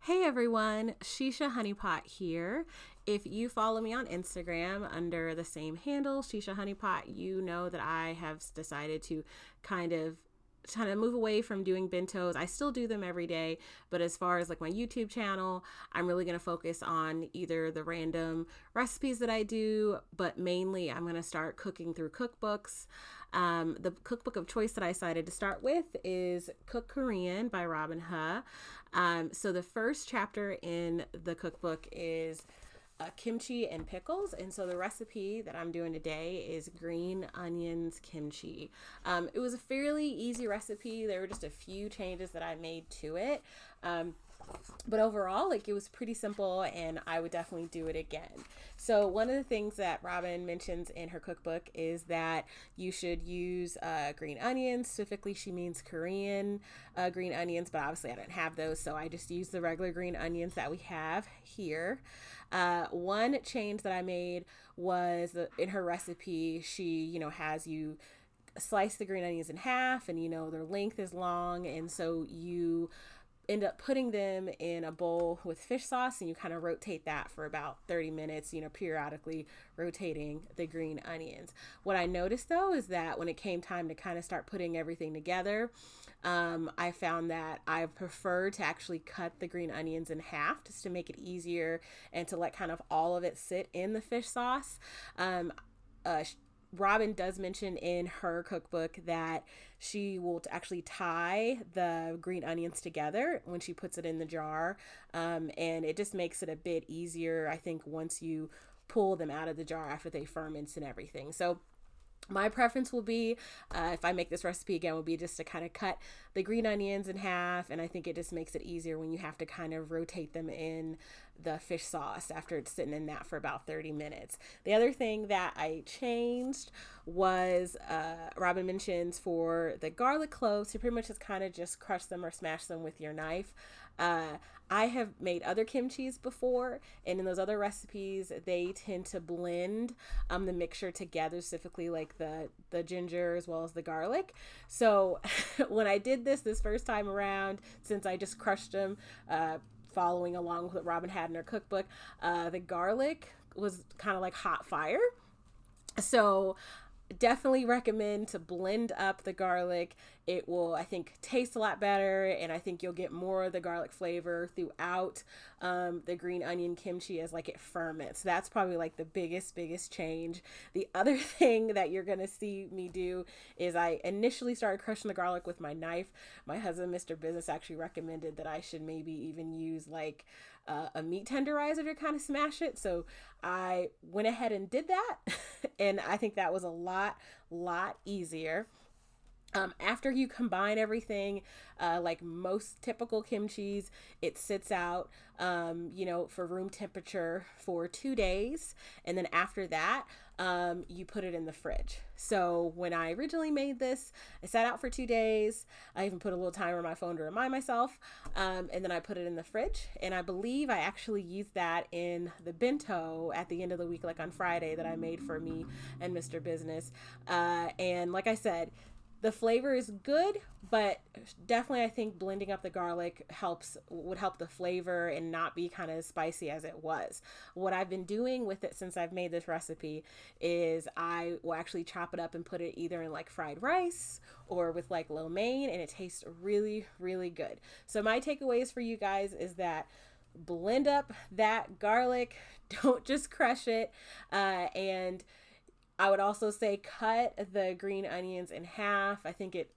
Hey everyone, SheSha Honeypot here. If you follow me on Instagram under the same handle, SheSha Honeypot, you know that I have decided to kind of move away from doing bentos. I still do them every day, but as far as like my YouTube channel, I'm really going to focus on either the random recipes that I do, but mainly I'm going to start cooking through cookbooks. The cookbook of choice that I decided to start with is Cook Korean by Robin Huh. So the first chapter in the cookbook is kimchi and pickles. And so the recipe that I'm doing today is green onions kimchi. It was a fairly easy recipe. There were just a few changes that I made to it. But overall, like, it was pretty simple, and I would definitely do it again. So one of the things that Robin mentions in her cookbook is that you should use green onions. Specifically, she means Korean green onions, but obviously I don't have those, so I just use the regular green onions that we have here. One change that I made was in her recipe, she, has you slice the green onions in half, and their length is long, and so you end up putting them in a bowl with fish sauce, and you kind of rotate that for about 30 minutes, periodically rotating the green onions. What I noticed though is that when it came time to kind of start putting everything together, I found that I prefer to actually cut the green onions in half just to make it easier and to let kind of all of it sit in the fish sauce. Robin does mention in her cookbook that she will actually tie the green onions together when she puts it in the jar. And it just makes it a bit easier, I think, once you pull them out of the jar after they ferment and everything. So my preference will be, if I make this recipe again, will be just to kind of cut the green onions in half. And I think it just makes it easier when you have to kind of rotate them in the fish sauce after it's sitting in that for about 30 minutes. The other thing that I changed was, Robin mentions for the garlic cloves, you pretty much just crush them or smash them with your knife. I have made other kimchis before, and in those other recipes, they tend to blend the mixture together, specifically like the ginger as well as the garlic. So when I did this first time around, since I just crushed them, following along with what Robin had in her cookbook, the garlic was kind of like hot fire. So definitely recommend to blend up the garlic. It will, I think, taste a lot better, and I think you'll get more of the garlic flavor throughout the green onion kimchi as like it ferments. That's probably like the biggest change. The other thing that you're gonna see me do is I initially started crushing the garlic with my knife. My husband, Mr. Business, actually recommended that I should maybe even use like a meat tenderizer to kind of smash it. So I went ahead and did that, and I think that was a lot easier. After you combine everything, like most typical kimchis, it sits out, for room temperature for 2 days. And then after that, you put it in the fridge. So when I originally made this, I sat out for 2 days. I even put a little timer on my phone to remind myself. And then I put it in the fridge. And I believe I actually used that in the bento at the end of the week, like on Friday, that I made for me and Mr. Business. And like I said, the flavor is good, but definitely I think blending up the garlic would help the flavor and not be kind of spicy as it was. What I've been doing with it since I've made this recipe is I will actually chop it up and put it either in like fried rice or with like lo mein, and it tastes really good. So my takeaways for you guys is that blend up that garlic, don't just crush it, and I would also say cut the green onions in half. I think it,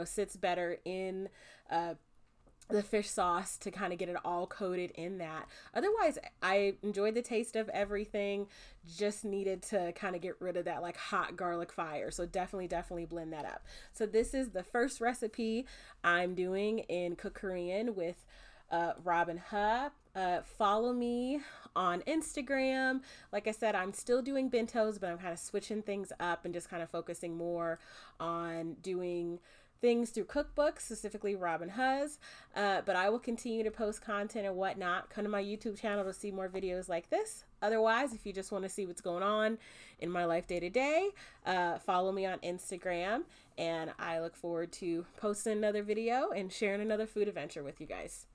sits better in the fish sauce to kind of get it all coated in that. Otherwise, I enjoyed the taste of everything, just needed to kind of get rid of that like hot garlic fire. So definitely blend that up. So this is the first recipe I'm doing in Cook Korean with Robin Huh. Follow me on Instagram. Like I said, I'm still doing bentos, but I'm kind of switching things up and just kind of focusing more on doing things through cookbooks, specifically Robin Huh's. But I will continue to post content and whatnot. Come to my YouTube channel to see more videos like this. Otherwise, if you just want to see what's going on in my life day to day, follow me on Instagram, and I look forward to posting another video and sharing another food adventure with you guys.